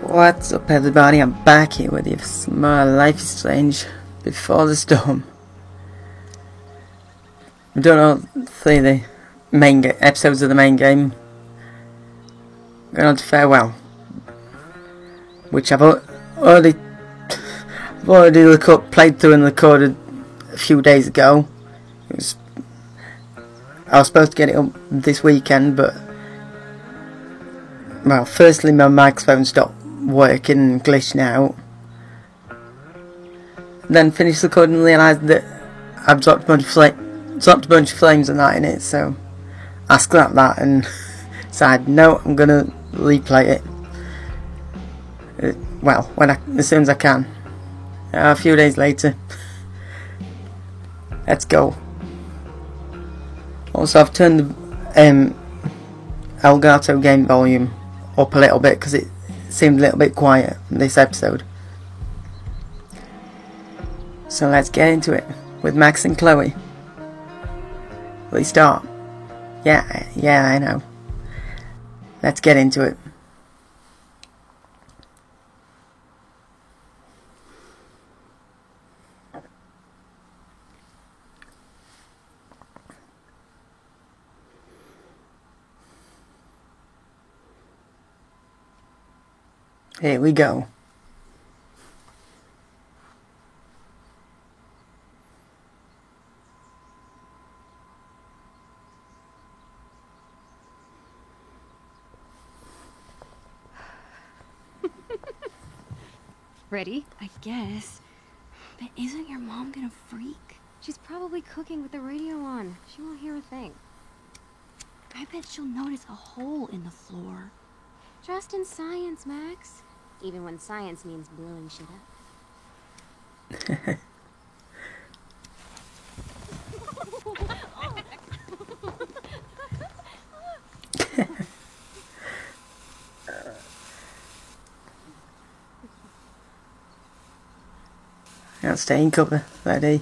What's up, everybody? I'm back here with you for more Life is Strange Before the Storm. We don't know the main episodes of the main game. Going on to Farewell, which I've already played through and recorded a few days ago. I was supposed to get it up this weekend, but well, firstly my microphone stopped working and glitching out. Then finished recording and realised that I've dropped a bunch of flames and that in it, so I scrapped that and decided no, I'm gonna replay it. Well, as soon as I can. A few days later. Let's go. Also, I've turned the Elgato game volume up a little bit because it seemed a little bit quiet in this episode. So let's get into it with Max and Chloe. We start. Yeah, I know. Let's get into it. Here we go. Ready? I guess. But isn't your mom gonna freak? She's probably cooking with the radio on. She won't hear a thing. I bet she'll notice a hole in the floor. Trust in science, Max. Even when science means blowing shit up. Got stain cover ready.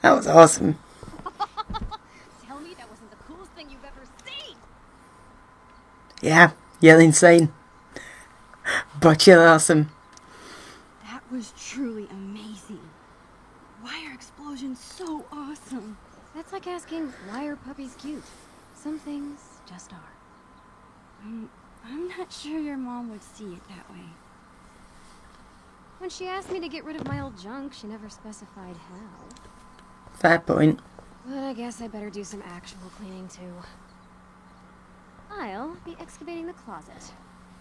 That was awesome. Tell me that wasn't the coolest thing you've ever seen. Yeah, you're insane. But you're awesome. That was truly amazing. Why are explosions so awesome? That's like asking, why are puppies cute? Some things just are. I'm not sure your mom would see it that way. When she asked me to get rid of my old junk, she never specified how. Fair point. But I guess I better do some actual cleaning too. I'll be excavating the closet.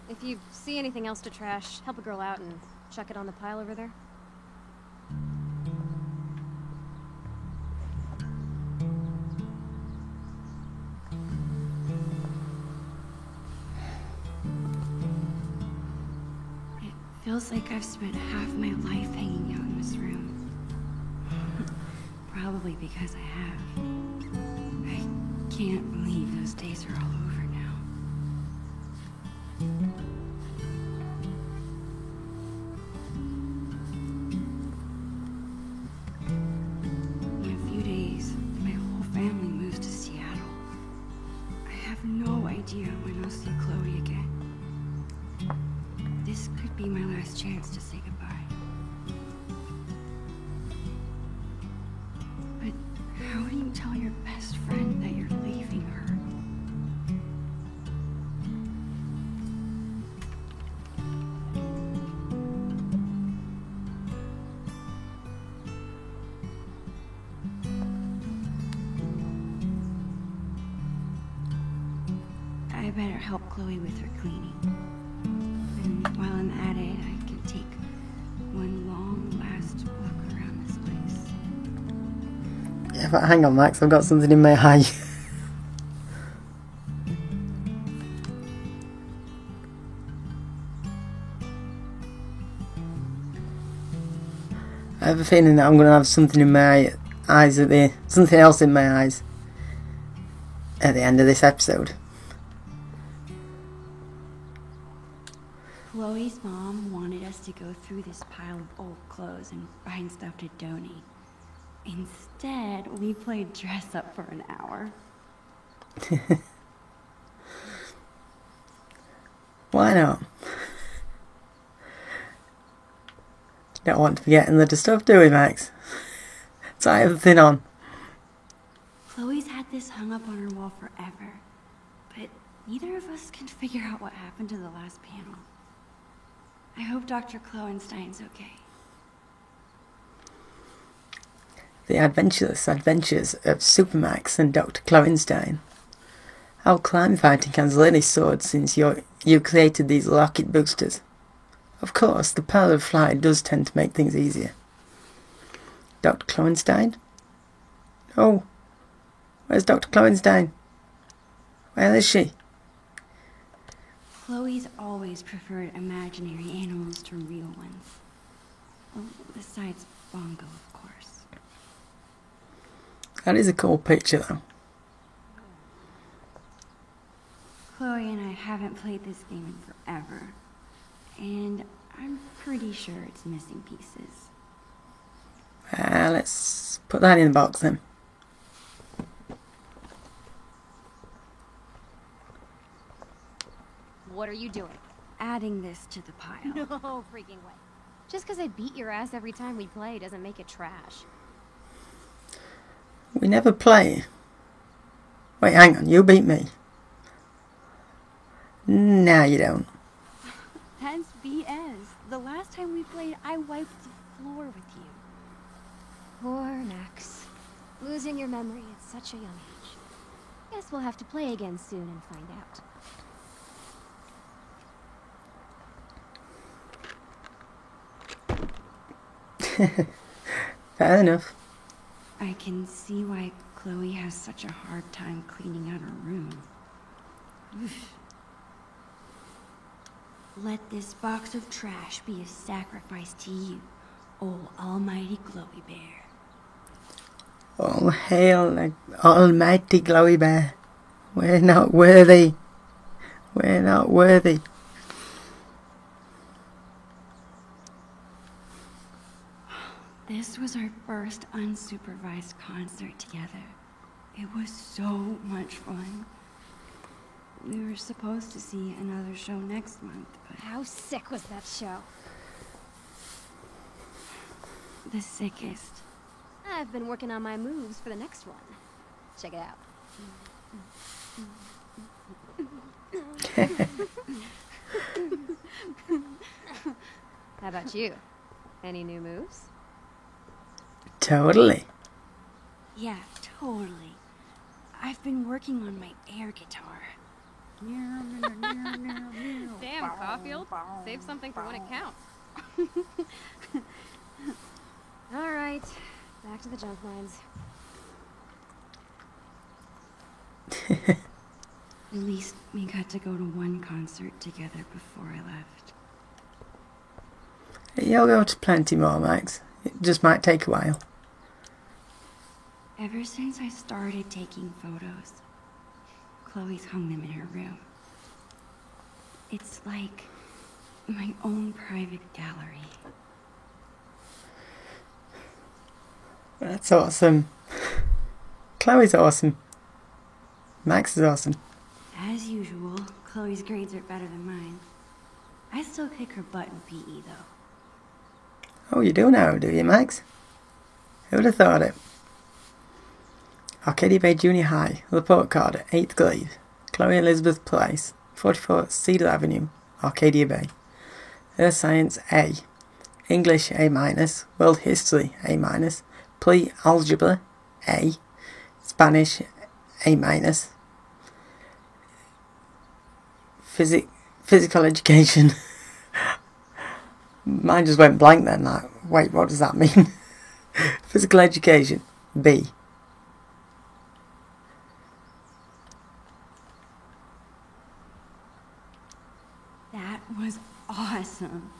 If you see anything else to trash, help a girl out and chuck it on the pile over there. Feels like I've spent half my life hanging out in this room. Probably because I have. I can't believe those days are all over now. In a few days, my whole family moves to Seattle. I have no idea when I'll see Chloe again. This could be my last chance to say goodbye. But how do you tell your best friend that you're leaving her? I better help Chloe with her cleaning. And while I'm at it, I can take one long last look around this place. Yeah, but hang on, Max, I've got something in my eye. I have a feeling that I'm going to have something in my eyes something else in my eyes at the end of this episode. Chloe's mom wanted us to go through this pile of old clothes and find stuff to donate. Instead, we played dress up for an hour. Why not? Don't want to be getting the stuff, do we, Max? Tie everything on. Chloe's had this hung up on her wall forever, but neither of us can figure out what happened to the last panel. I hope Dr. Kloenstein's okay. The Adventurous Adventures of Supermax and Dr. Kloenstein. I'll climb fighting Kanzalini's sword since you created these rocket boosters. Of course, the power of flight does tend to make things easier. Dr. Kloenstein? Oh, where's Dr. Kloenstein? Where is she? Chloe's always preferred imaginary animals to real ones. Well, besides Bongo, of course. That is a cool picture, though. Chloe and I haven't played this game in forever, and I'm pretty sure it's missing pieces. Let's put that in the box then. What are you doing? Adding this to the pile. No freaking way. Just because I beat your ass every time we play doesn't make it trash. We never play. Wait, hang on, you beat me. No, you don't. That's BS. The last time we played, I wiped the floor with you. Poor Max. Losing your memory at such a young age. Guess we'll have to play again soon and find out. Fair enough. I can see why Chloe has such a hard time cleaning out her room. Oof. Let this box of trash be a sacrifice to you, oh almighty Glowy Bear. All hail the almighty Glowy Bear. We're not worthy. We're not worthy. This was our first unsupervised concert together. It was so much fun. We were supposed to see another show next month, but How sick was that show? the sickest. I've been working on my moves for the next one. Check it out. How about you? Any new moves? Totally. Yeah, totally. I've been working on my air guitar. Damn, Caulfield. Save something for when it counts. All right, back to the junk mines. At least we got to go to one concert together before I left. You'll go to plenty more, Max. It just might take a while. Ever since I started taking photos, Chloe's hung them in her room. It's like my own private gallery. That's awesome. Chloe's awesome. Max is awesome. As usual, Chloe's grades are better than mine. I still kick her butt in PE, though. Oh, you do now, do you, Max? Who'd have thought it? Arcadia Bay Junior High, report card, 8th grade. Chloe Elizabeth Price, 44 Cedar Avenue, Arcadia Bay. Earth Science A. English A-, World History A-, Pre-Algebra A, Spanish A-, Physical Education. Mine just went blank then, like, wait, what does that mean? Physical Education B. That was awesome.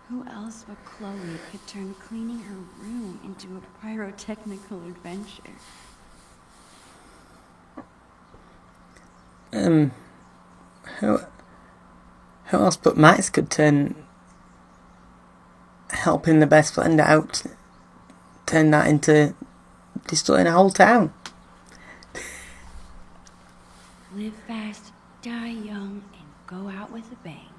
Who else but Chloe could turn cleaning her room into a pyrotechnical adventure? Who else but Max could turn helping the best friend out turn that into destroying a whole town. Live fast, die young, and go out with a bang.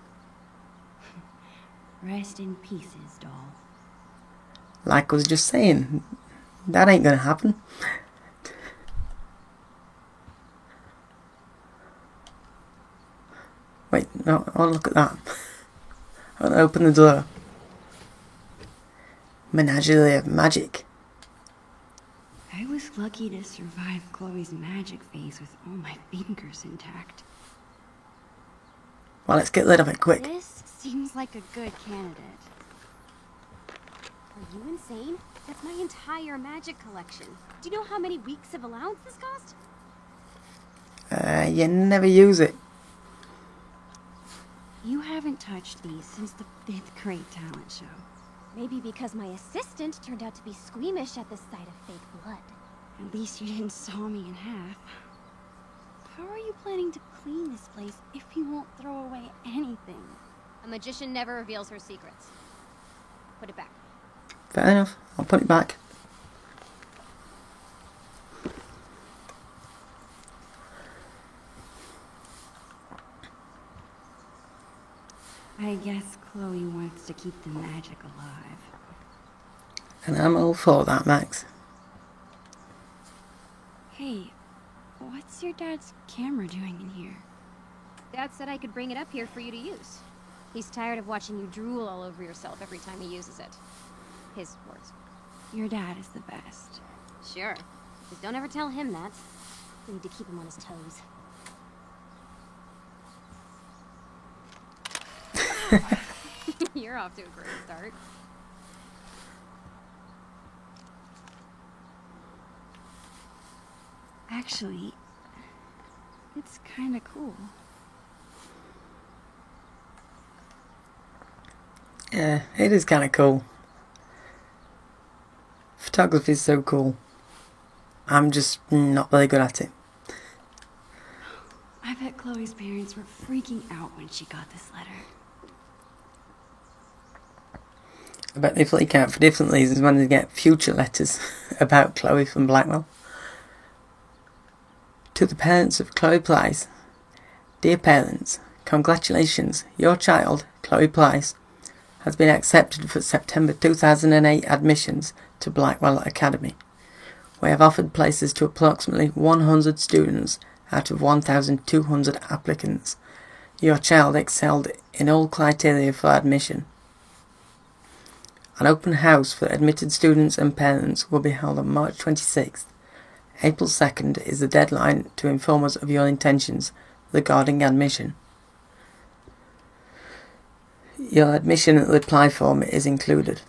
Rest in pieces, doll. Like I was just saying, that ain't gonna happen. Wait, no, oh look at that. I'm gonna open the door. Menagerie of magic. I was lucky to survive Chloe's magic phase with all my fingers intact. Well, let's get rid of it quick. This seems like a good candidate. Are you insane? That's my entire magic collection. Do you know how many weeks of allowance this cost? You never use it. You haven't touched these since the 5th grade talent show. Maybe because my assistant turned out to be squeamish at the sight of fake blood. At least you didn't saw me in half. How are you planning to clean this place if you won't throw away anything? A magician never reveals her secrets. Put it back. Fair enough, I'll put it back. I guess Chloe wants to keep the magic alive. And I'm all for that, Max. Hey, what's your dad's camera doing in here? Dad said I could bring it up here for you to use. He's tired of watching you drool all over yourself every time he uses it. His words. Your dad is the best. Sure. Just don't ever tell him that. We need to keep him on his toes. You're off to a great start. Actually, it's kinda cool. Yeah, it is kind of cool. Photography is so cool. I'm just not very good at it. I bet Chloe's parents were freaking out when she got this letter. I bet they freak out for different reasons when they get future letters about Chloe from Blackwell. To the parents of Chloe Price. Dear parents, congratulations, your child, Chloe Price, has been accepted for September 2008 admissions to Blackwell Academy. We have offered places to approximately 100 students out of 1,200 applicants. Your child excelled in all criteria for admission. An open house for admitted students and parents will be held on March 26th. April 2nd is the deadline to inform us of your intentions regarding admission. Your admission reply form is included.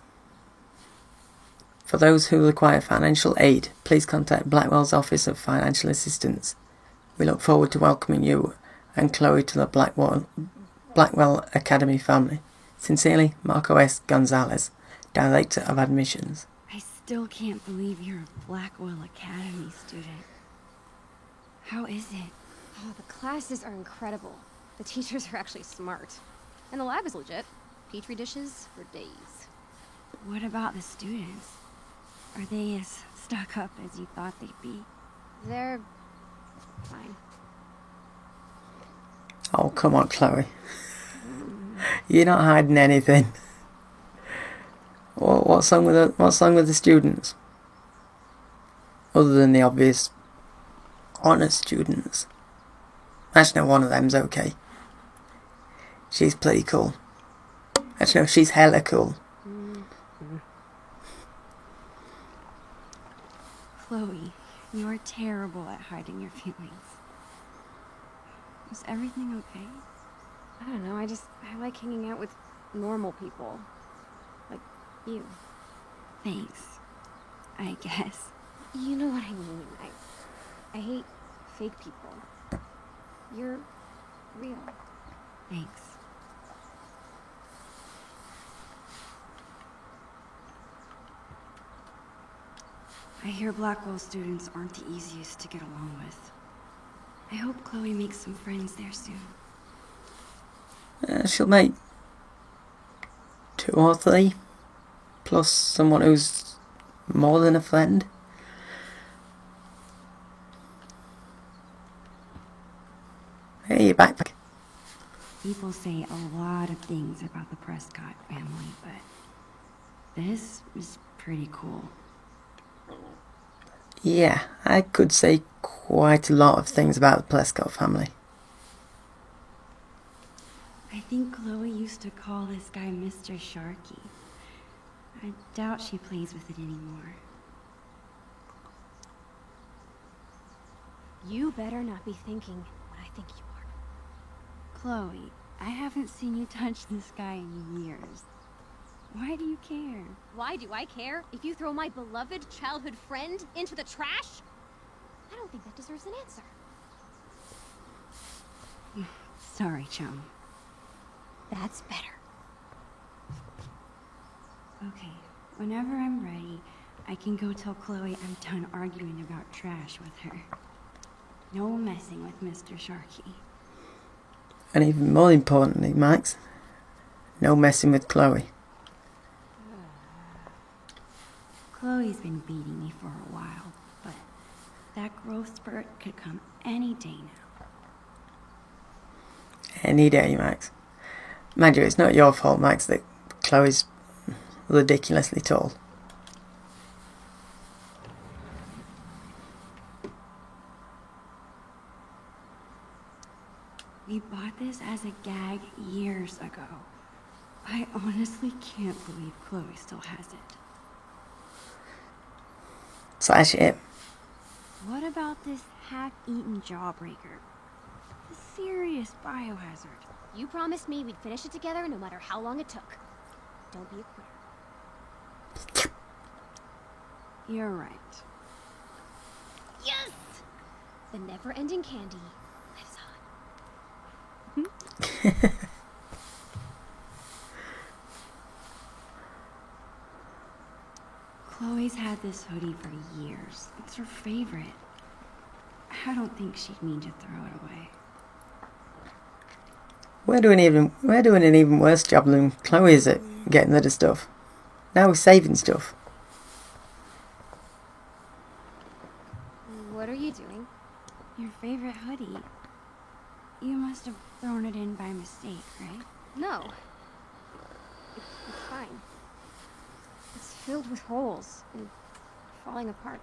For those who require financial aid, please contact Blackwell's Office of Financial Assistance. We look forward to welcoming you and Chloe to the Blackwell Academy family. Sincerely, Marco S. Gonzalez, Director of Admissions. I still can't believe you're a Blackwell Academy student. How is it? Oh, the classes are incredible. The teachers are actually smart. And the lab is legit. Petri dishes for days. What about the students? Are they as stuck up as you thought they'd be? They're fine. Oh, come on, Chloe. You're not hiding anything. What's wrong with the students? Other than the obvious honor students. Actually, no, one of them's okay. She's pretty cool. Actually, no, she's hella cool. Chloe, you're terrible at hiding your feelings. Is everything okay? I don't know, I like hanging out with normal people. Like you. Thanks. I guess. You know what I mean. I hate fake people. You're real. Thanks. I hear Blackwell students aren't the easiest to get along with. I hope Chloe makes some friends there soon. She'll make 2 or 3. Plus someone who's more than a friend. Hey, you're back. People say a lot of things about the Prescott family, but this is pretty cool. Yeah, I could say quite a lot of things about the Prescott family. I think Chloe used to call this guy Mr. Sharkey. I doubt she plays with it anymore. You better not be thinking what I think you are. Chloe, I haven't seen you touch this guy in years. Why do you care? Why do I care if you throw my beloved childhood friend into the trash? I don't think that deserves an answer. Sorry, chum. That's better. Okay, whenever I'm ready, I can go tell Chloe I'm done arguing about trash with her. No messing with Mr. Sharkey. And even more importantly, Max, no messing with Chloe. Chloe's been beating me for a while, but that growth spurt could come any day now. Any day, Max. Mind you, it's not your fault, Max, that Chloe's ridiculously tall. We bought this as a gag years ago. I honestly can't believe Chloe still has it. Slash it. What about this half-eaten jawbreaker? A serious biohazard. You promised me we'd finish it together no matter how long it took. Don't be a quitter. You're right. Yes! The never-ending candy lives on. Chloe's had this hoodie for years. It's her favorite. I don't think she'd mean to throw it away. We're doing an even worse job than Chloe is at getting rid of stuff. Now we're saving stuff. What are you doing? Your favorite hoodie. You must have thrown it in by mistake, right? No. It's fine. It's filled with holes and falling apart.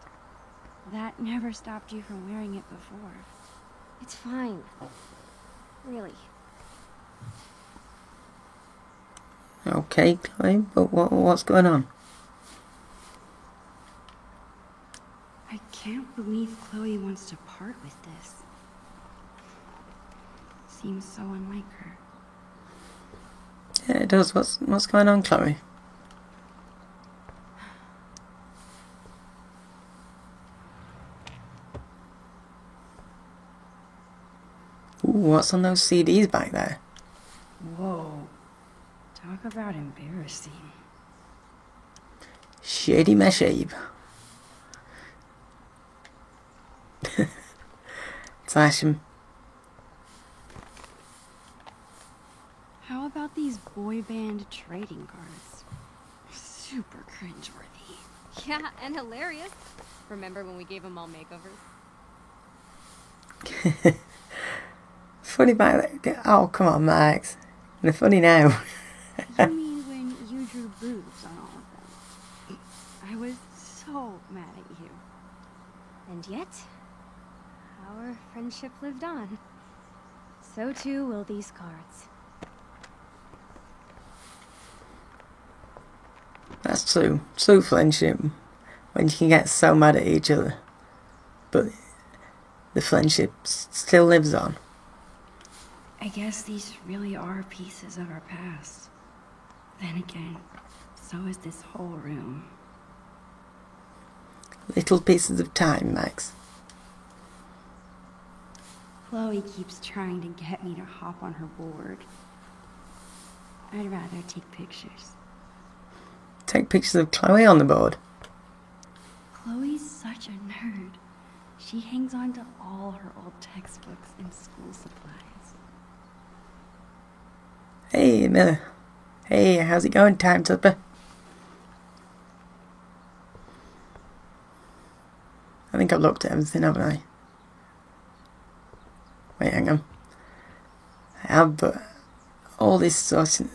That never stopped you from wearing it before. It's fine. Really. Okay, Chloe, but what's going on? I can't believe Chloe wants to part with this. Seems so unlike her. Yeah, it does. What's going on, Chloe? Ooh, what's on those CDs back there? Whoa. Talk about embarrassing. Shady Meshabe. Slash him. How about these boy band trading cards? Super cringeworthy. Yeah, and hilarious. Remember when we gave them all makeovers? Funny back there. Oh, come on, Max. They're funny now. You mean when you drew boobs on all of them? I was so mad at you. And yet, our friendship lived on. So too will these cards. That's true. True friendship. When you can get so mad at each other. But the friendship still lives on. I guess these really are pieces of our past. Then again, so is this whole room. Little pieces of time, Max. Chloe keeps trying to get me to hop on her board. I'd rather take pictures. Take pictures of Chloe on the board. Chloe's such a nerd. She hangs on to all her old textbooks and school supplies. Hey, Miller. Hey, how's it going, Time Tupper? I think I've looked at everything, haven't I? Wait, hang on. I have, but all this sorting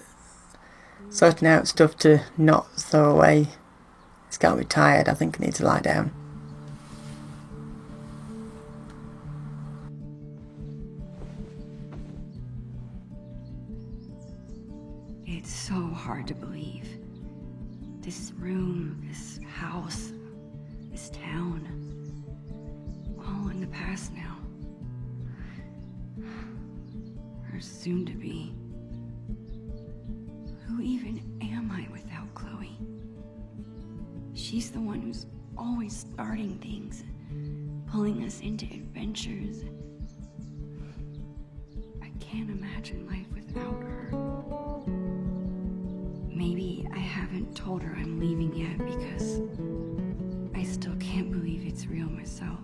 out stuff to not throw away. It's got me tired. I think I need to lie down. It's so hard to believe. This room, this house, this town, all in the past now. Or soon to be. Who even am I without Chloe? She's the one who's always starting things, pulling us into adventures. I can't imagine life without her. Maybe I haven't told her I'm leaving yet because I still can't believe it's real myself.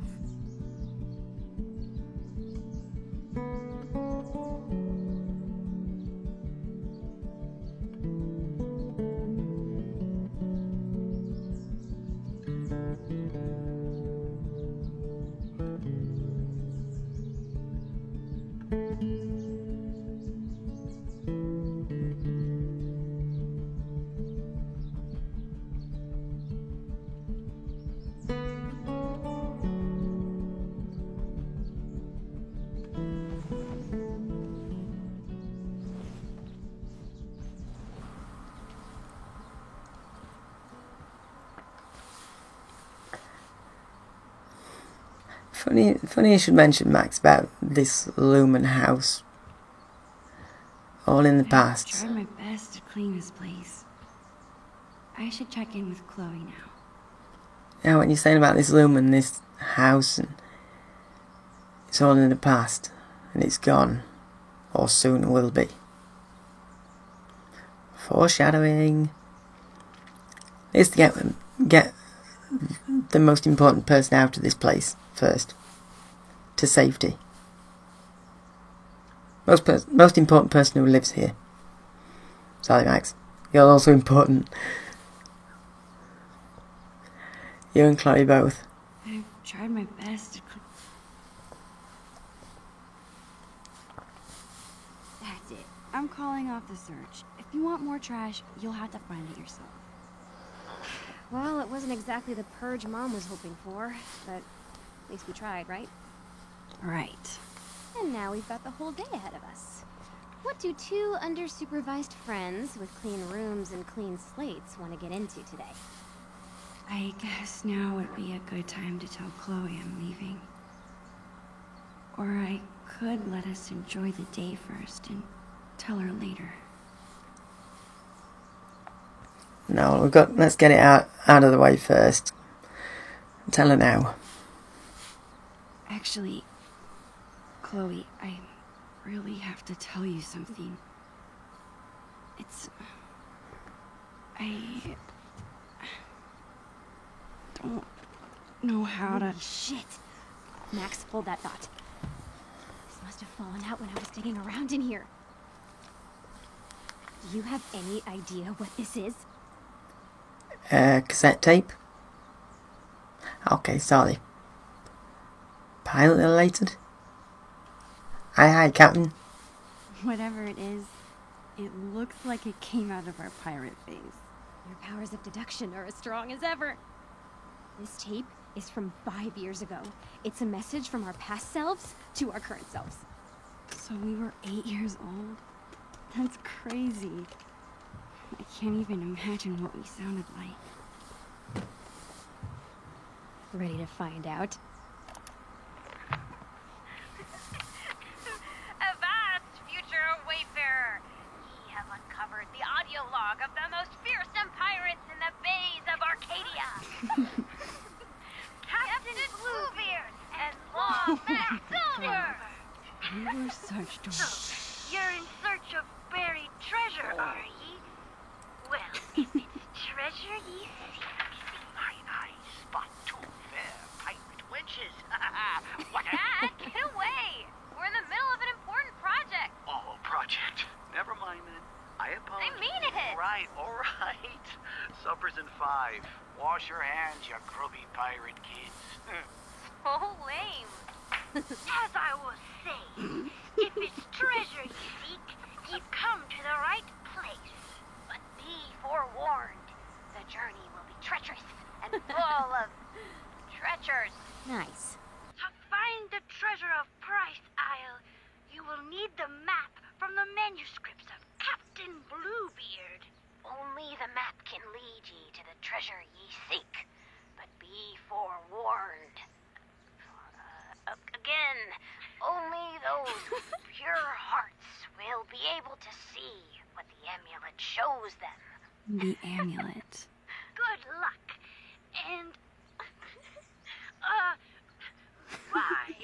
Funny you should mention, Max, about this Lumen house. All in the past. I tried my best to clean this place. I should check in with Chloe now. Now, when you're saying about this Lumen, this house, and it's all in the past, and it's gone, or soon will be. Foreshadowing. Is to get the most important person out of this place first, to safety. Most important person who lives here. Sorry, Max. You're also important. You and Chloe both. I've tried my best to That's it. I'm calling off the search. If you want more trash, you'll have to find it yourself. Well, it wasn't exactly the purge Mom was hoping for, but at least we tried, right? Right. And now we've got the whole day ahead of us. What do two under-supervised friends with clean rooms and clean slates want to get into today? I guess now would be a good time to tell Chloe I'm leaving. Or I could let us enjoy the day first and tell her later. No, let's get it out of the way first. Tell her now. Actually, Chloe, I really have to tell you something. I don't know how to... Holy shit! Max, hold that thought. This must have fallen out when I was digging around in here. Do you have any idea what this is? Cassette tape? Okay, sorry. Pilot related? Aye, Captain. Whatever it is, it looks like it came out of our pirate phase. Your powers of deduction are as strong as ever. This tape is from 5 years ago. It's a message from our past selves to our current selves. So we were 8 years old? That's crazy. I can't even imagine what we sounded like. Ready to find out? Avast, future wayfarer! Ye have uncovered the audio log of the most fearsome pirates in the bays of Arcadia. Captain Bluebeard and Lawman Silver! We were such dorks. You're in search of buried treasure, are ye? Well, if it's treasure ye seek, Mine eyes spot two fair pirate wenches. What Dad, get away! We're in the middle of an important project. Oh, project. Never mind then. I apologize. I mean it. All right. Supper's in 5. Wash your hands, you grubby pirate kids. so lame. As I was saying, if it's treasure ye seek, ye've come to the right place. But be forewarned, the journey will be treacherous and full of treacherous. Nice. To find the treasure of Price Isle, you will need the map from the manuscripts of Captain Bluebeard. Only the map can lead ye to the treasure ye seek. But be forewarned. Again, only those with pure hearts will be able to see what the amulet shows them. The amulet. Good luck. And... bye.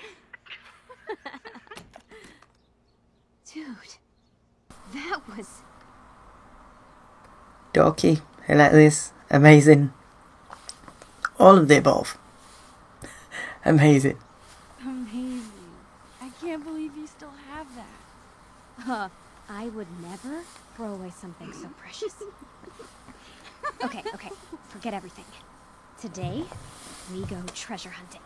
Dude, that was... Dorky, hilarious, amazing. All of the above. Amazing. Amazing. I can't believe you still have that. I would never throw away something so precious. Okay, forget everything. Today, we go treasure hunting.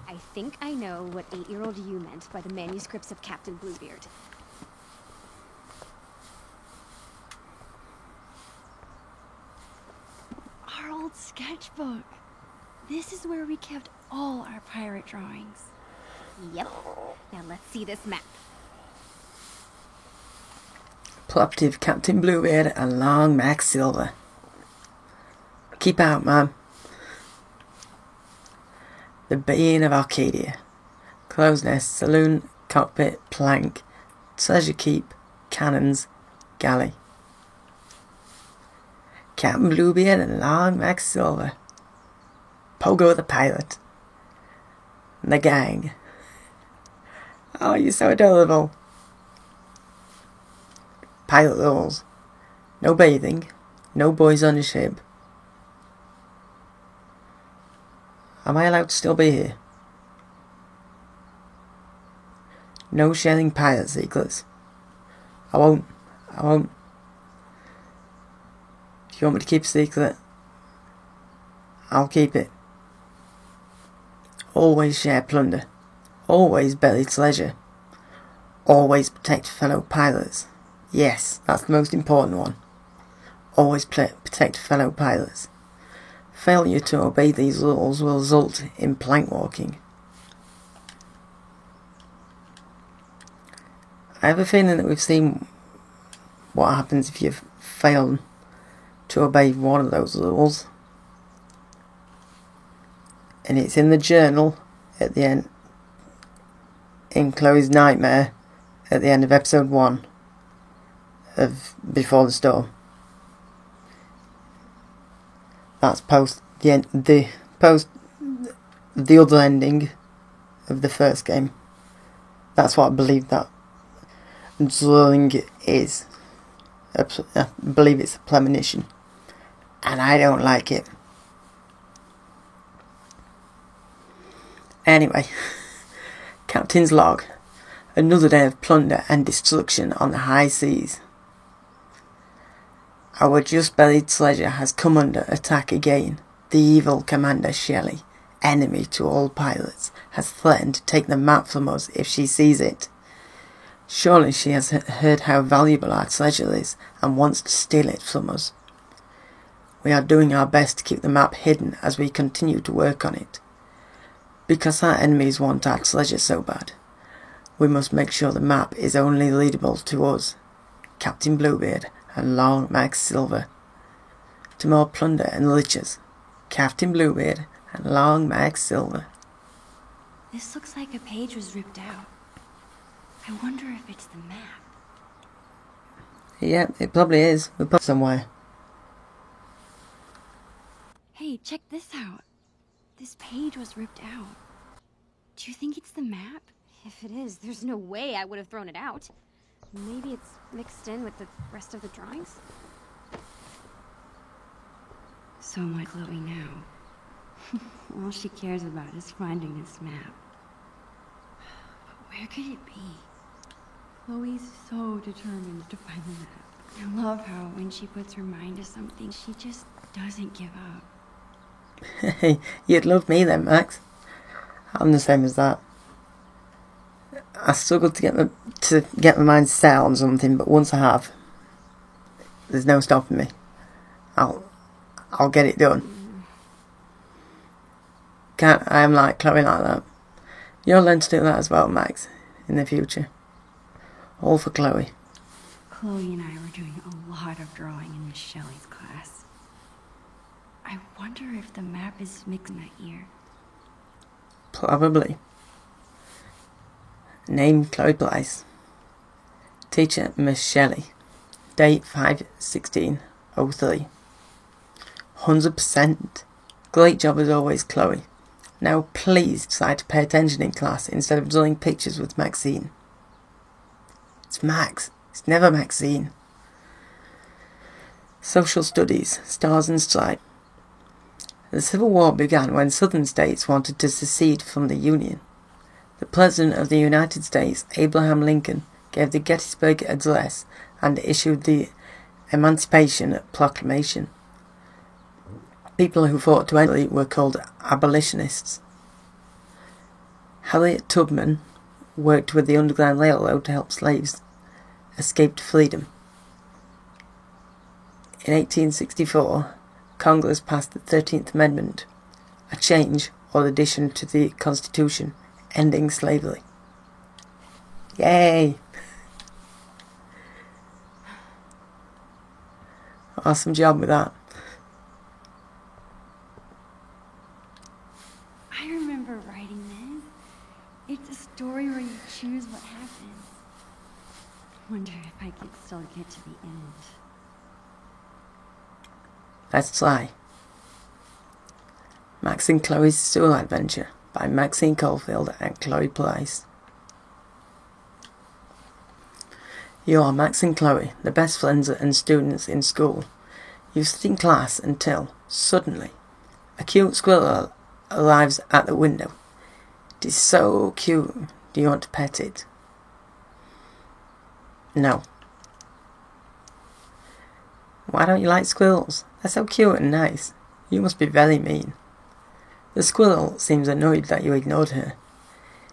I think I know what 8-year-old you meant by the manuscripts of Captain Bluebeard. Our old sketchbook. This is where we kept all our pirate drawings. Yep. Now let's see this map. Property of Captain Bluebeard and Long Max Silver. Keep out, man. The Being of Arcadia. Crow's Nest, Saloon, Cockpit, Plank, Treasure Keep, Cannons, Galley. Captain Bluebeard and Long Max Silver. Pogo the Pirate. And the gang. Oh, you're so adorable. Pilot rules. No bathing. No boys on the ship. Am I allowed to still be here? No sharing pirate secrets. I won't. If you want me to keep a secret, I'll keep it. Always share plunder. Always bury treasure. Always protect fellow pilots. Yes, that's the most important one. Always protect fellow pilots. Failure to obey these rules will result in plank walking. I have a feeling that we've seen what happens if you fail to obey one of those rules. And it's in the journal at the end, in Chloe's nightmare at the end of episode 1 of Before the Storm. That's post the other ending of the first game. That's what I believe that drawing is. I believe it's a premonition, and I don't like it. Anyway, Captain's log. Another day of plunder and destruction on the high seas. Our just buried treasure has come under attack again. The evil Commander Shelley, enemy to all pilots, has threatened to take the map from us if she sees it. Surely she has heard how valuable our treasure is and wants to steal it from us. We are doing our best to keep the map hidden as we continue to work on it. Because our enemies want our treasure so bad, we must make sure the map is only readable to us, Captain Bluebeard and Long Max Silver. To more plunder and riches, Captain Bluebeard and Long Max Silver. This looks like a page was ripped out. I wonder if it's the map. Yeah, it probably is. We'll put it somewhere. Hey, check this out. This page was ripped out. Do you think it's the map? If it is, there's no way I would have thrown it out. Maybe it's mixed in with the rest of the drawings? So much Chloe now. All she cares about is finding this map. But where could it be? Chloe's so determined to find the map. I love how when she puts her mind to something, she just doesn't give up. You'd love me then, Max. I'm the same as that. I struggle to get my mind set on something, but once I have, there's no stopping me. I'll get it done. I am like Chloe like that. You'll learn to do that as well, Max, in the future. All for Chloe. Chloe and I were doing a lot of drawing in Miss Shelley's class. I wonder if the map is mixed in that year. Probably. Name Chloe Blythe. Teacher Miss Shelley. Date 5/16/03. 100%. Great job as always, Chloe. Now please try to pay attention in class instead of drawing pictures with Maxine. It's Max. It's never Maxine. Social Studies. Stars and Stripes. The Civil War began when Southern states wanted to secede from the Union. The President of the United States, Abraham Lincoln, gave the Gettysburg Address and issued the Emancipation Proclamation. People who fought to end it were called abolitionists. Harriet Tubman worked with the Underground Railroad to help slaves escape to freedom. In 1864, Congress passed the 13th Amendment, a change or addition to the Constitution ending slavery. Yay! Awesome job with that. I remember writing this. It's a story where you choose what happens. Wonder if I could still get to the end. Let's try. Max and Chloe's Sewer Adventure by Maxine Caulfield and Chloe Price. You are Max and Chloe, the best friends and students in school. You sit in class until, suddenly, a cute squirrel arrives at the window. It is so cute. Do you want to pet it? No. Why don't you like squirrels? They're so cute and nice. You must be very mean. The squirrel seems annoyed that you ignored her.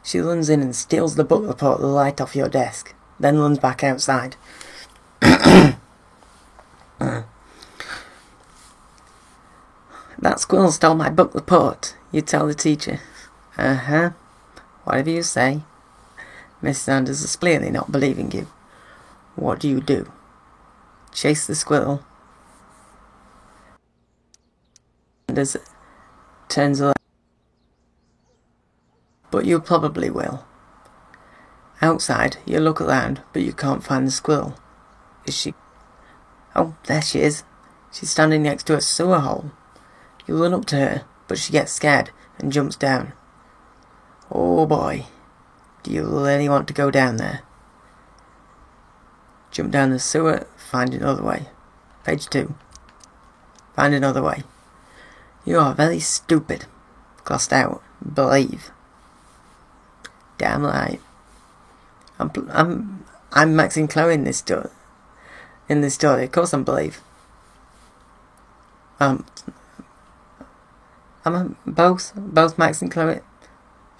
She runs in and steals the book report right off your desk, then runs back outside. That squirrel stole my book report, you tell the teacher. Uh-huh. Whatever you say. Miss Sanders is clearly not believing you. What do? Chase the squirrel. Sanders turns around. But you probably will. Outside, you look around, but you can't find the squirrel. Is she? Oh, there she is. She's standing next to a sewer hole. You run up to her, but she gets scared and jumps down. Oh boy, do you really want to go down there? Jump down the sewer, find another way. Page 2. Find another way. You are very stupid. Crossed out. Believe. Damn right. I'm Max and Chloe in this story. Of course I'm Believe. I'm both Max and Chloe.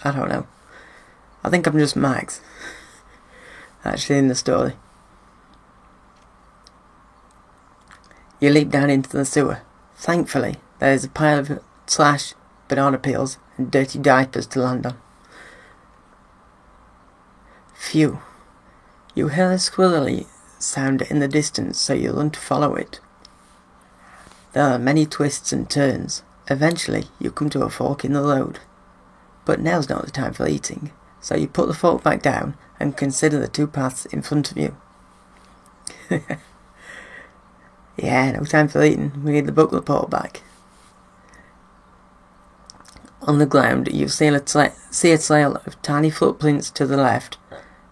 I don't know. I think I'm just Max. Actually, in the story. You leap down into the sewer. Thankfully, there is a pile of trash, banana peels, and dirty diapers to land on. Phew. You hear a squirrely sound in the distance, so you run to follow it. There are many twists and turns. Eventually, you come to a fork in the road. But now's not the time for eating, so you put the fork back down and consider the two paths in front of you. Yeah, no time for eating. We need the book report back. On the ground, you see a trail of tiny footprints to the left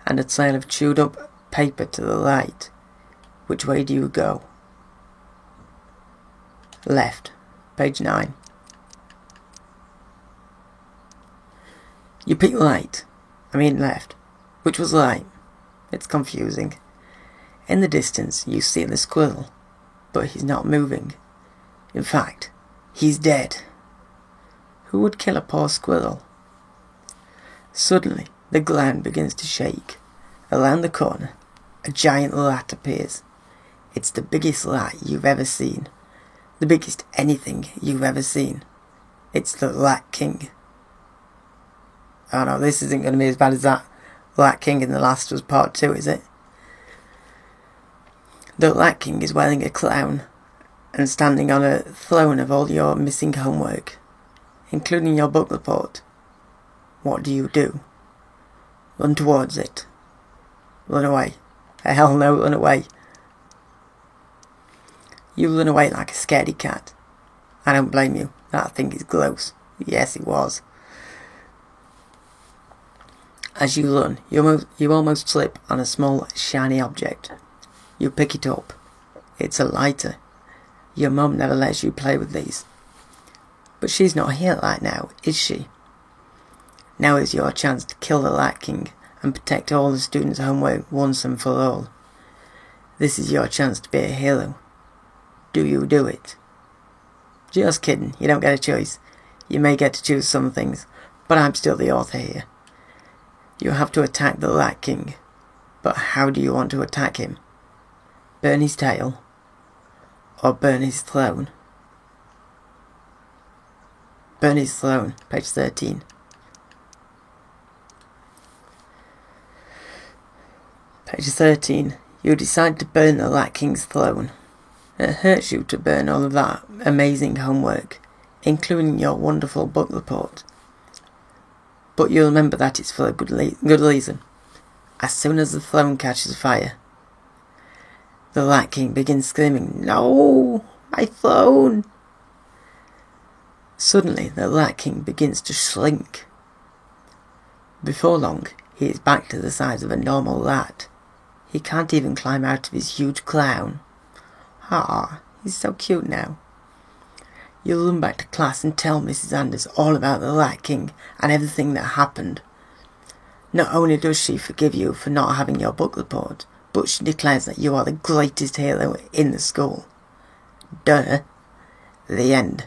and a trail of chewed up paper to the right. Which way do you go? Left. Page 9. You pick right. I mean left. Which was right? It's confusing. In the distance, you see the squirrel, but he's not moving. In fact, he's dead. Who would kill a poor squirrel? Suddenly, the ground begins to shake. Around the corner, a giant rat appears. It's the biggest rat you've ever seen. The biggest anything you've ever seen. It's the Rat King. Oh no, this isn't going to be as bad as that Rat King in The Last of Us Part 2, is it? The Rat King is wearing a crown and standing on a throne of all your missing homework, including your book report. What do? Run towards it. Run away. Hell no, run away. You run away like a scaredy cat. I don't blame you. That thing is gross. Yes, it was. As you run, you almost slip on a small, shiny object. You pick it up. It's a lighter. Your mum never lets you play with these. But she's not here right now, is she? Now is your chance to kill the Rat King and protect all the students' homework once and for all. This is your chance to be a hero. Do you do it? Just kidding, you don't get a choice. You may get to choose some things, but I'm still the author here. You have to attack the Rat King. But how do you want to attack him? Burn his tail? Or burn his throne? Burn his throne, page 13. Page 13. You decide to burn the Rat King's throne. It hurts you to burn all of that amazing homework, including your wonderful book report. But you remember that it's for a good reason. As soon as the throne catches fire, the Rat King begins screaming, "No! My throne!" Suddenly, the Rat King begins to shrink. Before long, he is back to the size of a normal rat. He can't even climb out of his huge crown. Ah, he's so cute now. You'll run back to class and tell Mrs. Anders all about the Rat King and everything that happened. Not only does she forgive you for not having your book report, but she declares that you are the greatest hero in the school. Duh. The end.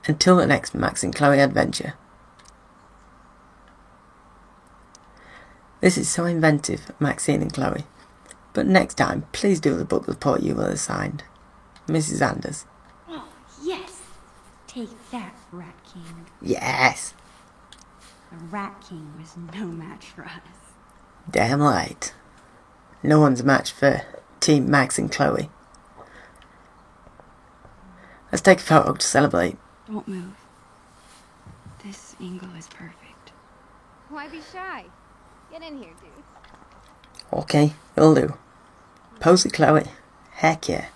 Until the next Max and Chloe adventure. This is so inventive, Maxine and Chloe. But next time, please do the book report you were assigned. Mrs. Anders. Oh, yes! Take that, Rat King. Yes! The Rat King was no match for us. Damn right. No one's a match for Team Max and Chloe. Let's take a photo to celebrate. Don't move. This angle is perfect. Why be shy? Get in here, dude. Okay, will do. Pose it, Chloe. Heck yeah.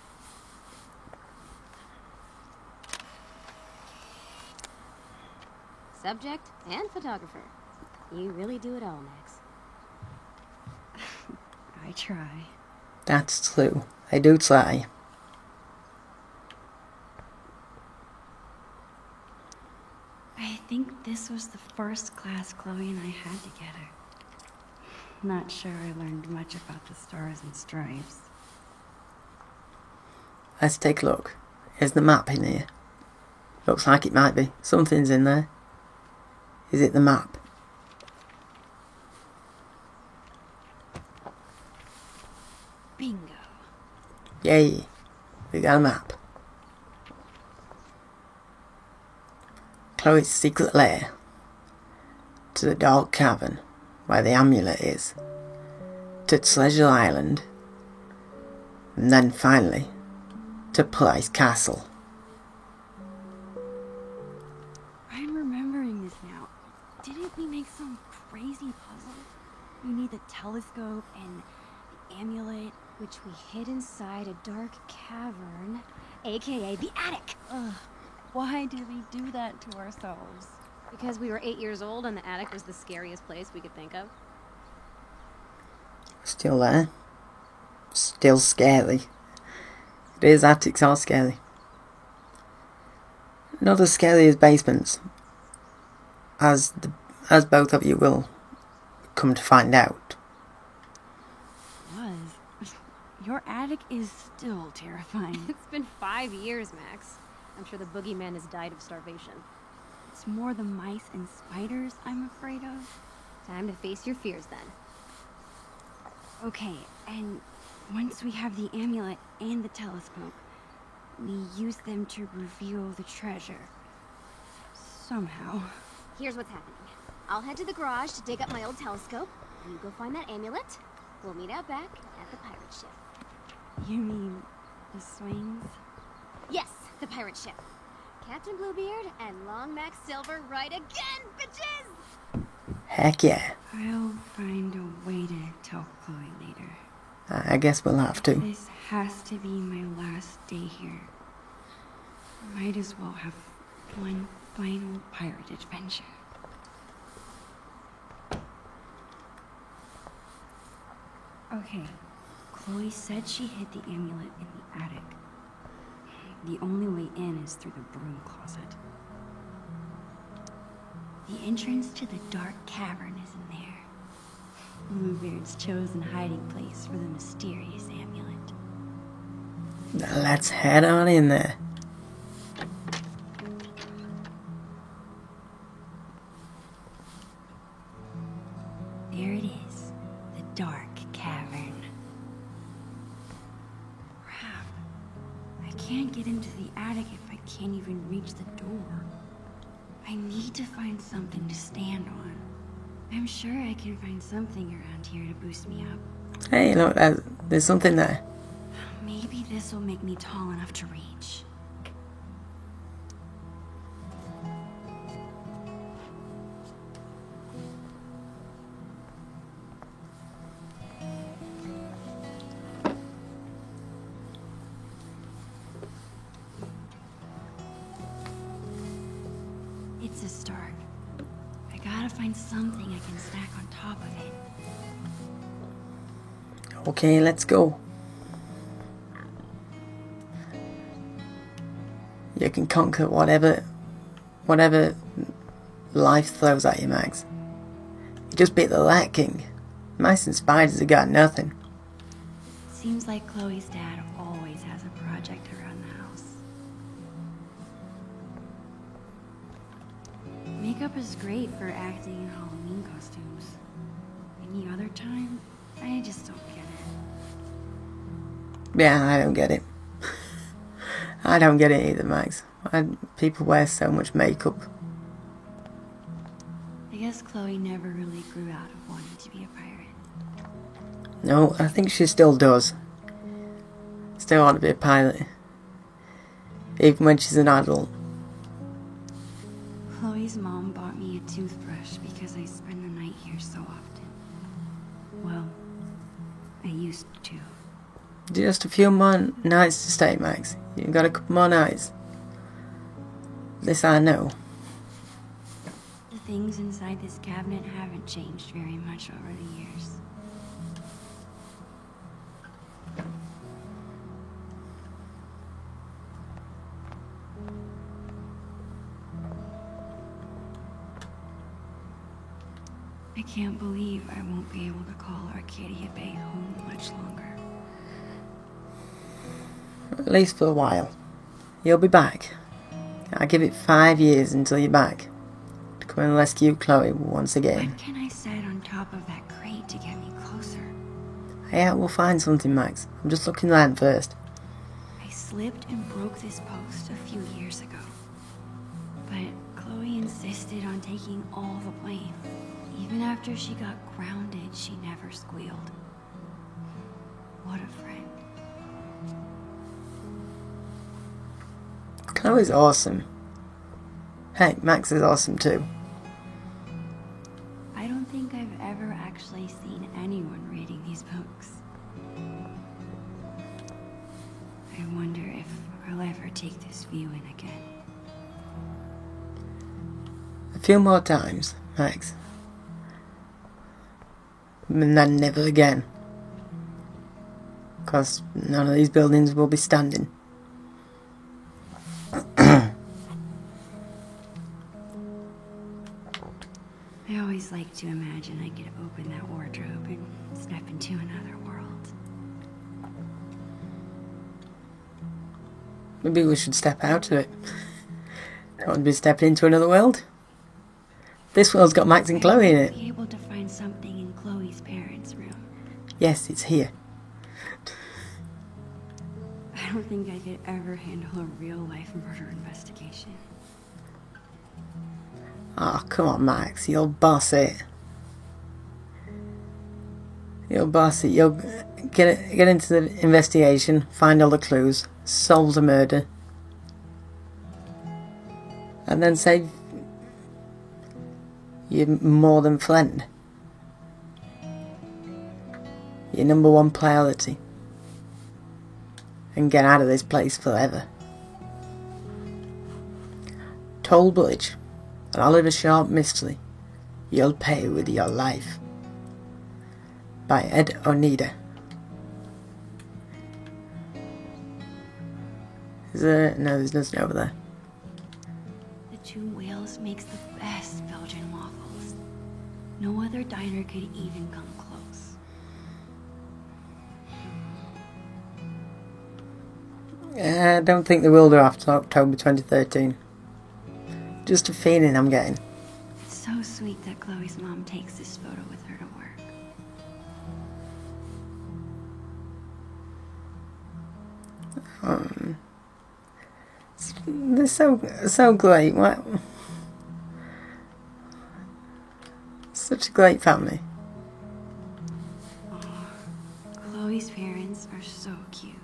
Subject and photographer. You really do it all, Max. I try. That's true. I do try. I think this was the first class Chloe and I had together. Not sure I learned much about the stars and stripes. Let's take a look. Is the map in here? Looks like it might be. Something's in there. Is it the map? Bingo. Yay. We got a map. Chloe's secret lair. To the dark cavern where the amulet is. To Treasure Island. And then finally to Price Castle. I'm remembering this now. Didn't we make some crazy puzzle? We need the telescope and the amulet, which we hid inside a dark cavern, aka the attic. Ugh. Why did we do that to ourselves? Because we were 8 years old and the attic was the scariest place we could think of. Still there. Still scary. It is, attics are scary. Not as scary as basements. As both of you will come to find out. Was. Your attic is still terrifying. It's been 5 years, Max. I'm sure the boogeyman has died of starvation. It's more the mice and spiders I'm afraid of. Time to face your fears then. Okay, and once we have the amulet and the telescope, we use them to reveal the treasure. Somehow. Here's what's happening. I'll head to the garage to dig up my old telescope. You go find that amulet. We'll meet out back at the pirate ship. You mean the swings? Yes, the pirate ship. Captain Bluebeard and Long Max Silver right again, bitches! Heck yeah. I'll find a way to tell Chloe later. I guess we'll have to. This has to be my last day here. Might as well have one final pirate adventure. Okay, Chloe said she hid the amulet in the attic. The only way in is through the broom closet. The entrance to the dark cavern is in there. Bluebeard's chosen hiding place for the mysterious amulet. Now let's head on in there. There it is, the dark cavern. Crap. I can't get into the attic if I can't even reach the door. I need to find something to stand on. I'm sure I can find something around here to boost me up. Hey, look, there's something there. Maybe this will make me tall enough to reach. It's a start. I gotta find something I can stack on top of it. Okay, let's go. You can conquer whatever life throws at you, Max. You just beat the Rat King. Mice and spiders have got nothing. Seems like Chloe's dad always has a project around the house. Makeup is great for acting in Halloween costumes. Any other time, I just don't get it. Yeah, I don't get it. I don't get it either, Max. People wear so much makeup. I guess Chloe never really grew out of wanting to be a pirate. No, I think she still does. Still want to be a pilot. Even when she's an adult. Chloe's mom bought me a toothbrush because I spend the night here so often. Well, I used to. Just a few more nights to stay, Max. You've got a couple more nights. This I know. The things inside this cabinet haven't changed very much over the years. I can't believe I won't be able to call Arcadia Bay home much longer. At least for a while. You'll be back. I'll give it 5 years until you're back. To come and rescue Chloe once again. What can I set on top of that crate to get me closer? Yeah, we'll find something, Max. I'm just looking around first. I slipped and broke this post a few years ago. But Chloe insisted on taking all the blame. Even after she got grounded, she never squealed. What a friend. Chloe's awesome. Hey, Max is awesome too. I don't think I've ever actually seen anyone reading these books. I wonder if I'll ever take this view in again. A few more times, Max. And then never again. Because none of these buildings will be standing. I always like to imagine I could open that wardrobe and step into another world. Maybe we should step out of it. Don't want to be stepping into another world. This world's got Max and Chloe in it. Be able to find something in Chloe's parents' room. Yes, it's here. I don't think I could ever handle a real-life murder investigation. Oh, come on, Max. You'll boss it. You'll boss it. You'll get into the investigation, find all the clues, solve the murder, and then save your more than friend. Your number one priority. And get out of this place forever. Toll Bridge, an Oliver Sharp mystery. You'll pay with your life. By Ed Oneida. Is there? No, there's nothing over there. The Two Whales makes the best Belgian waffles. No other diner could even come close. I don't think they will do after October 2013. Just a feeling I'm getting. It's so sweet that Chloe's mom takes this photo with her to work. They're so great. What? Such a great family. Chloe's parents are so cute.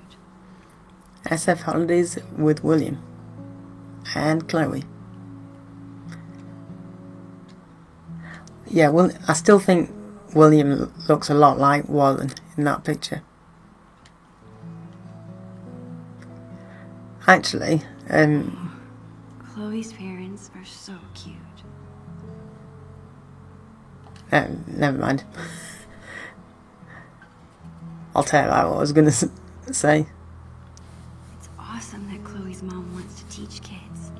SF holidays with William and Chloe. Yeah, well, I still think William looks a lot like Warren in that picture. Actually, Chloe's parents are so cute. Never mind. I'll tell you what I was going to say. It's awesome that Chloe's mom wants to teach kids.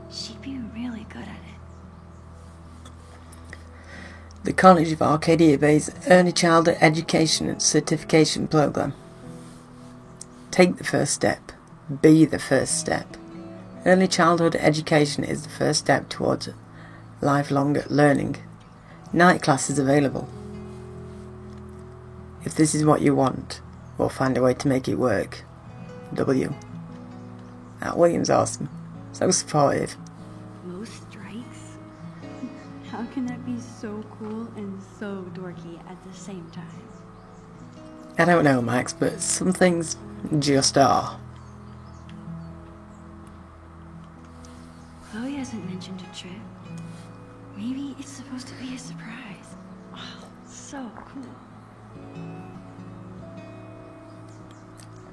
She'd be really good at it. The College of Arcadia Bay's Early Childhood Education and Certification Program. Take the first step. Be the first step. Early childhood education is the first step towards lifelong learning. Night classes available. If this is what you want, we'll find a way to make it work. W. William's awesome. So supportive. Most strikes? How can that be so cool and so dorky at the same time? I don't know, Max, but some things just are. Chloe hasn't mentioned a trip. Maybe it's supposed to be a surprise. Oh, so cool.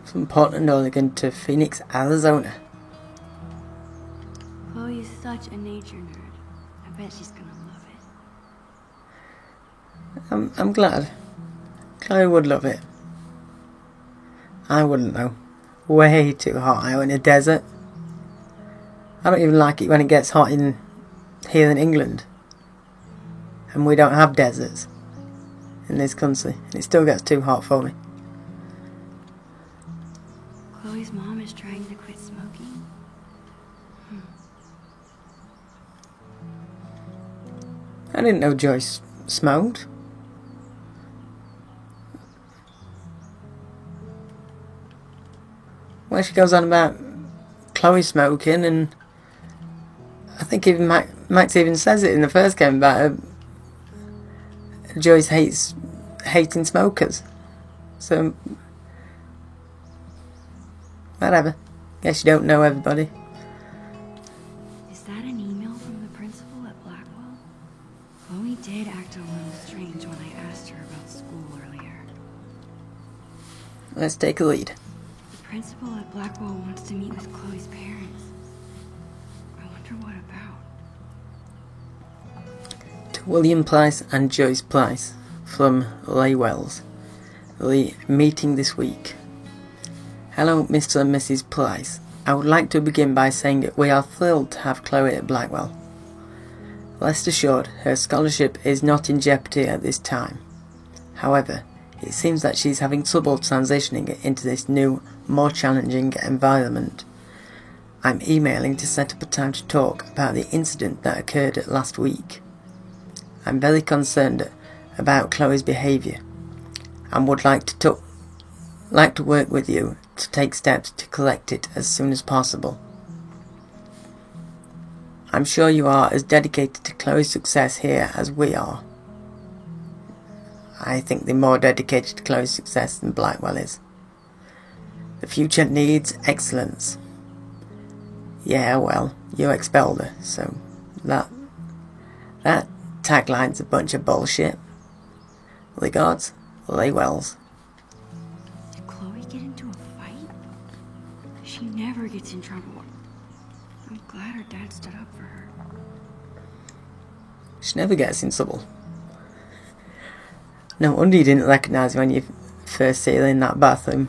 From Portland, Oregon to Phoenix, Arizona. Chloe is such a nature nerd. I bet she's gonna love it. I'm glad. Chloe would love it. I wouldn't though. Way too hot out in a desert. I don't even like it when it gets hot here in England. And we don't have deserts in this country. And it still gets too hot for me. Chloe's mom is trying to quit smoking. I didn't know Joyce smoked. Well, she goes on about Chloe smoking, and I think even Max even says it in the first game about her. Joyce hating smokers. So, whatever. Guess you don't know everybody. Is that an email from the principal at Blackwell? Chloe did act a little strange when I asked her about school earlier. Let's take a lead. The principal at Blackwell wants to meet with Chloe's parents. I wonder what about. To William Price and Joyce Price from Leigh Wells. The meeting this week. Hello, Mr. and Mrs. Price. I would like to begin by saying that we are thrilled to have Chloe at Blackwell. Rest assured, her scholarship is not in jeopardy at this time. However, it seems that she's having trouble transitioning into this new, more challenging environment. I'm emailing to set up a time to talk about the incident that occurred last week. I'm very concerned about Chloe's behaviour and would like to work with you to take steps to correct it as soon as possible. I'm sure you are as dedicated to Chloe's success here as we are. I think they're more dedicated to Chloe's success than Blackwell is. The future needs excellence. Yeah, well, you expelled her, so that tagline's a bunch of bullshit. Regards, Leigh Wells. Did Chloe get into a fight? She never gets in trouble. I'm glad her dad stood up for her. She never gets in trouble. No wonder you didn't recognise when you first see her in that bathroom.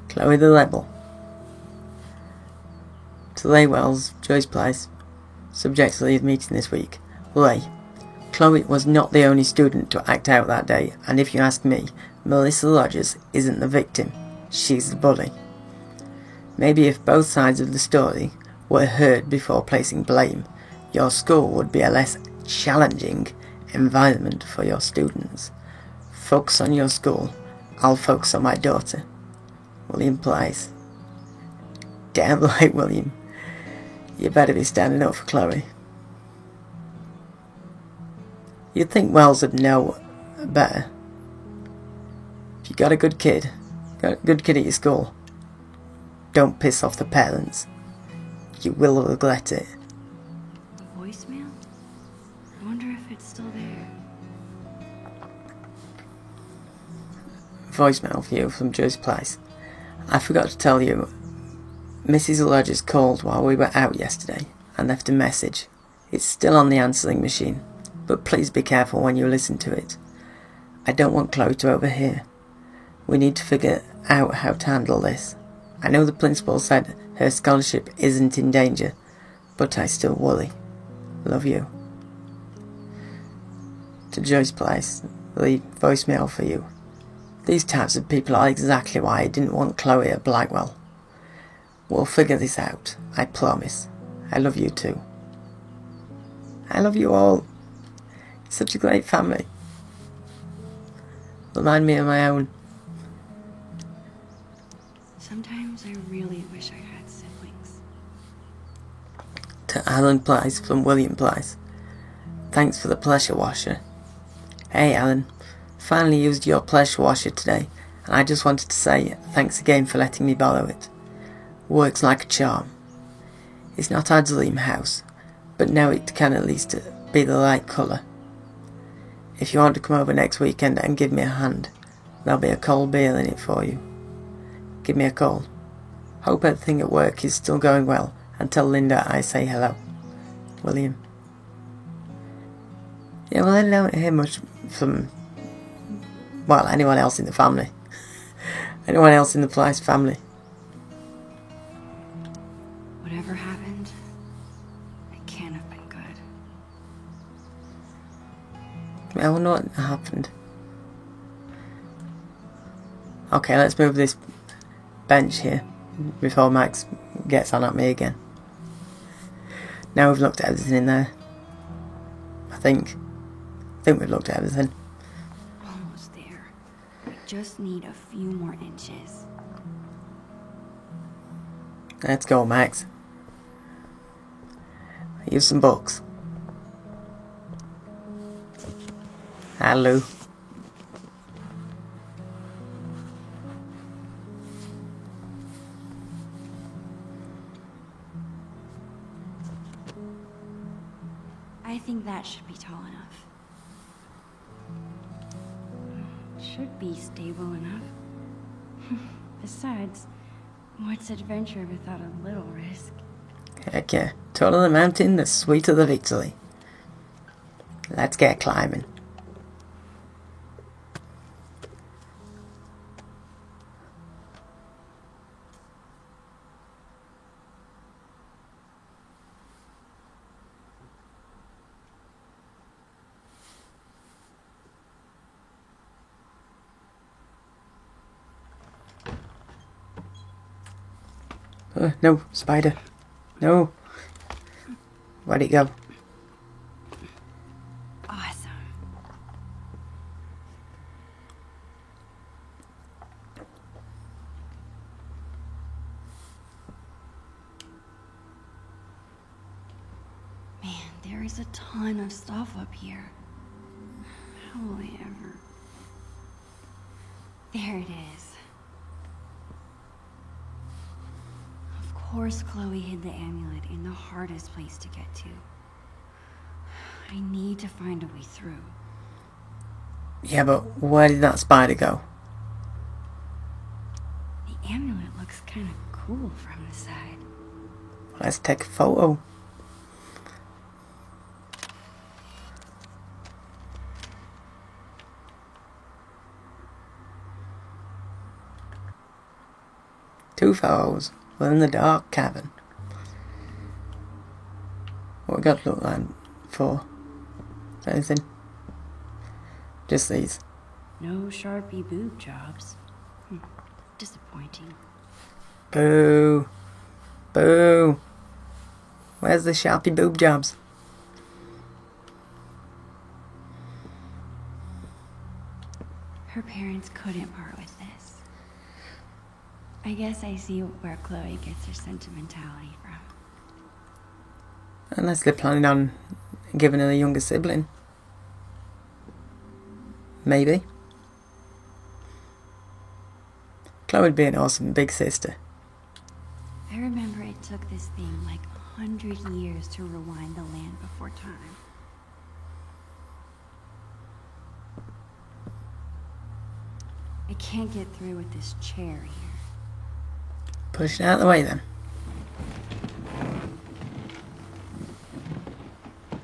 Chloe the Rebel. To Leigh Wells, Joyce Place. Subject to leave meeting this week. Leigh. Chloe was not the only student to act out that day, and if you ask me, Melissa Rogers isn't the victim. She's the bully. Maybe if both sides of the story were heard before placing blame, your school would be a less challenging environment for your students. Focus on your school. I'll focus on my daughter. William Price. Damn right, William. You better be standing up for Chloe. You'd think Wells would know better. If you got a good kid at your school, don't piss off the parents. You will regret it. A voicemail? I wonder if it's still there. Voicemail for you from Joyce Place. I forgot to tell you, Mrs. Rogers called while we were out yesterday and left a message. It's still on the answering machine, but please be careful when you listen to it. I don't want Chloe to overhear. We need to figure out how to handle this. I know the principal said her scholarship isn't in danger, but I still worry. Love you. To Joyce Place, leave voicemail for you. These types of people are exactly why I didn't want Chloe at Blackwell. We'll figure this out, I promise. I love you too. I love you all. Such a great family. Remind me of my own. Sometimes I really wish I had siblings. To Alan Price from William Price. Thanks for the pressure washer. Hey Alan, finally used your pressure washer today, and I just wanted to say thanks again for letting me borrow it. Works like a charm. It's not our dream house, but now it can at least be the right colour. If you want to come over next weekend and give me a hand, there'll be a cold beer in it for you. Give me a call. Hope everything at work is still going well, and tell Linda I say hello. William. Yeah, well, I don't hear much from, well, anyone else in the family. Anyone else in the Price family. Whatever happened, it can't have been good. I wonder what happened. Okay, let's move this bench here before Max gets on at me again. Now we've looked at everything in there. I think we've looked at everything. Almost there. We just need a few more inches. Let's go, Max. Use some books. Hello. I think that should be tall enough. Should be stable enough. Besides, what's adventure without a little risk? Heck yeah. Taller the mountain, the sweeter the victory. Let's get climbing. No, spider. No. Where'd it go? Awesome. Man, there is a ton of stuff up here. How will I ever... There it is. Of course Chloe hid the amulet in the hardest place to get to. I need to find a way through. Yeah, but where did that spider go? The amulet looks kind of cool from the side. Let's take a photo. Two photos. We're in the dark cavern. What we got to look like for? Is there anything? Just these. No Sharpie boob jobs. Disappointing. Boo. Boo. Where's the Sharpie boob jobs? Her parents couldn't part with this. I guess I see where Chloe gets her sentimentality from. Unless they're planning on giving her a younger sibling. Maybe. Chloe would be an awesome big sister. I remember it took this thing like 100 years to rewind the land before time. I can't get through with this chair here. Push it out of the way then.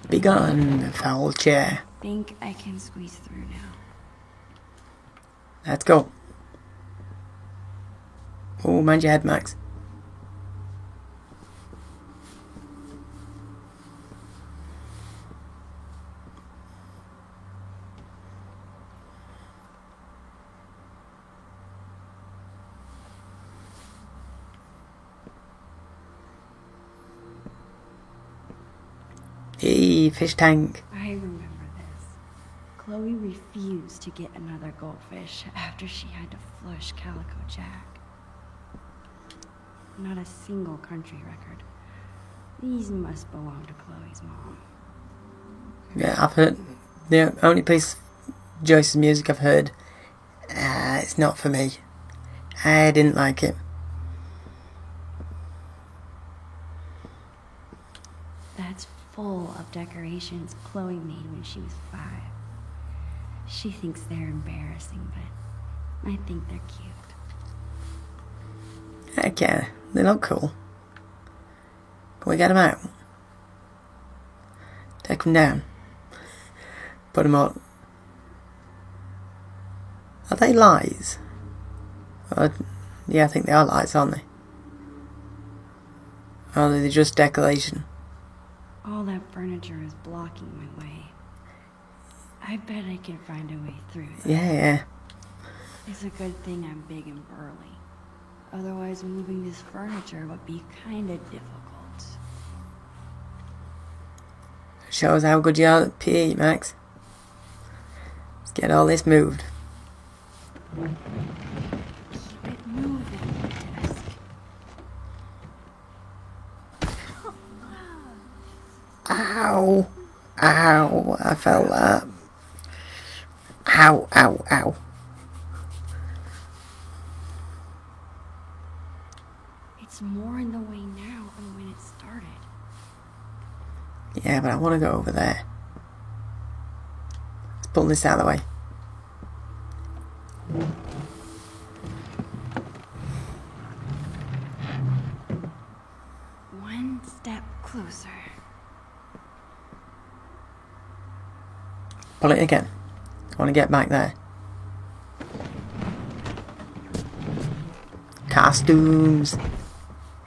Be gone, foul chair. Think I can squeeze through now. Let's go. Oh, mind your head, Max. Hey, fish tank. I remember this. Chloe refused to get another goldfish after she had to flush Calico Jack. Not a single country record. These must belong to Chloe's mom. Yeah, I've heard. The only piece of Joyce's music I've heard, it's not for me. I didn't like it. That's full of decorations Chloe made when she was 5. She thinks they're embarrassing, but I think they're cute. Heck yeah, they look cool. Can we get them out? Take them down. Put them on. Are they lights? Yeah, I think they are lights, aren't they? Or are they just decoration? All that furniture is blocking my way. I bet I can find a way through. Yeah. It's a good thing I'm big and burly. Otherwise, moving this furniture would be kinda difficult. Shows how good you are at PE, Max. Let's get all this moved. Keep it moving, desk. Ow! Ow! I felt that. Ow, ow, ow. It's more in the way now than when it started. Yeah, but I want to go over there. Let's pull this out of the way. One step closer. Pull it again. I want to get back there. Costumes.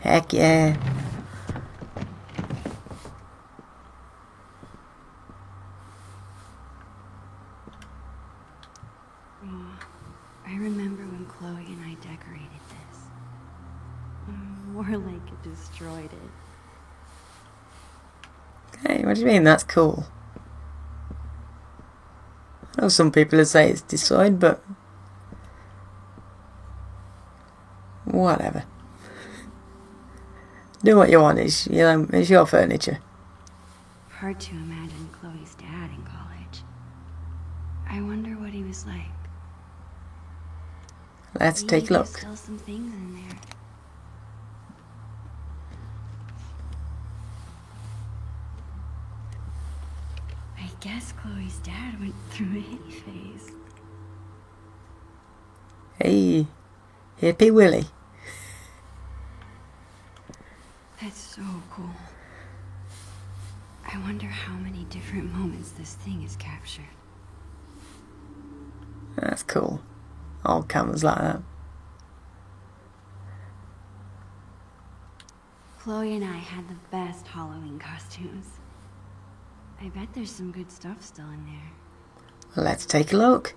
Heck yeah. I remember when Chloe and I decorated this. More like it destroyed it. Hey, what do you mean? That's cool. I know some people would say it's destroyed, but whatever. Do what you want. It's your furniture. Hard to imagine Chloe's dad in college. I wonder what he was like. Let's Maybe take a there's look. still some things in there. I guess Chloe's dad went through a hippie phase. Hey, Hippie Willie. That's so cool. I wonder how many different moments this thing has captured. That's cool. All cameras like that. Chloe and I had the best Halloween costumes. I bet there's some good stuff still in there. Let's take a look.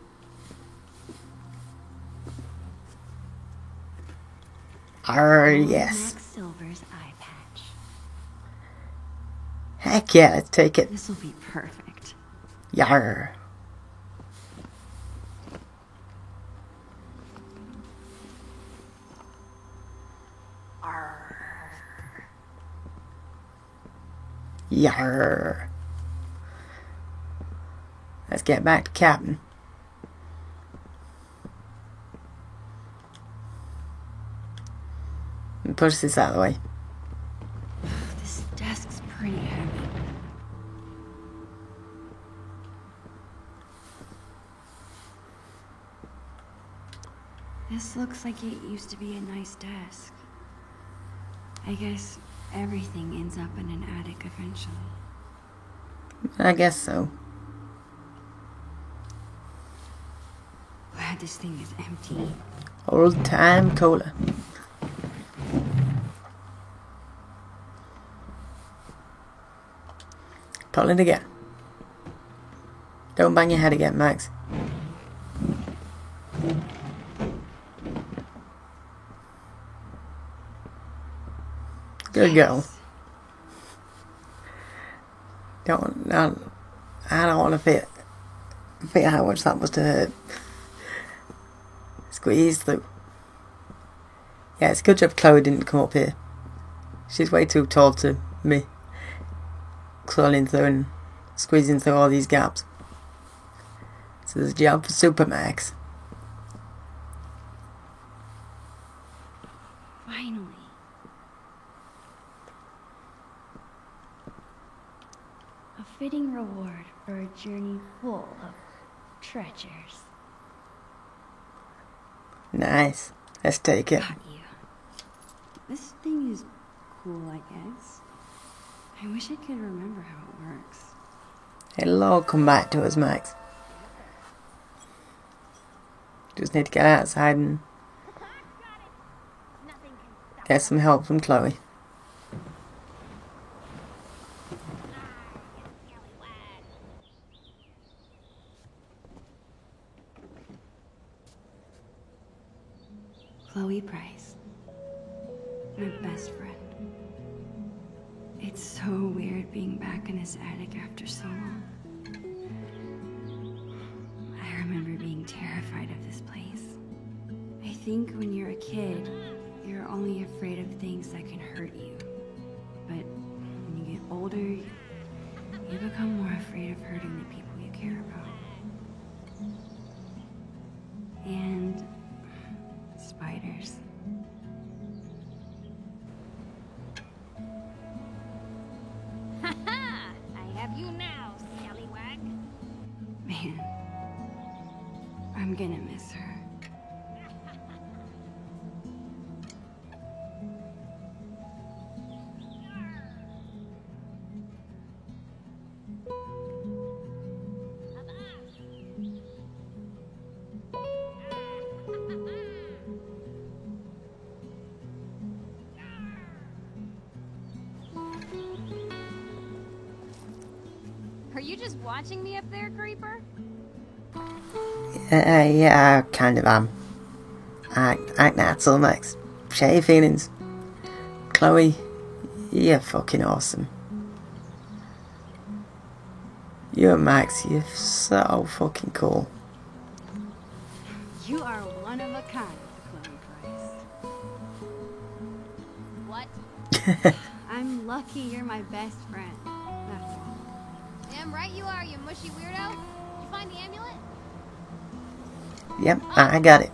Yes. Max Silver's eye patch. Heck yeah, let's take it. This will be perfect. Yarr. Yarr. Let's get back to Captain. And push this out of the way. This desk's pretty heavy. This looks like it used to be a nice desk. I guess everything ends up in an attic eventually. I guess so. Glad this thing is empty. Old time cola. Pull it again. Don't bang your head again, Max. Good girl. I don't want to feel how much that must have hurt. Squeeze through. Yeah, it's a good job Chloe didn't come up here. She's way too tall to me crawling through and squeezing through all these gaps. So there's a job for Super Max. Finally. A fitting reward for a journey full of treasures. Nice. Let's take it. Got you. This thing is cool, I guess. I wish I could remember how it works. It'll all come back to us, Max. Just need to get outside and get some help from Chloe. Chloe Price. My best friend. It's so weird being back in this attic after so long. I remember being terrified of this place. I think when you're a kid, you're only afraid of things that can hurt you. But when you get older, you become more afraid of hurting the people you care about. And spiders. I have you now, scallywag. Man, I'm gonna miss her. Are you just watching me up there, Creeper? Yeah, I kind of am. Act natural, Max. Share your feelings. Chloe, you're fucking awesome. You and Max, you're so fucking cool. You are one of a kind, Chloe Price. What? I'm lucky you're my best friend. That's all. Damn right you are, you mushy weirdo. You find the amulet? Yep, I got it.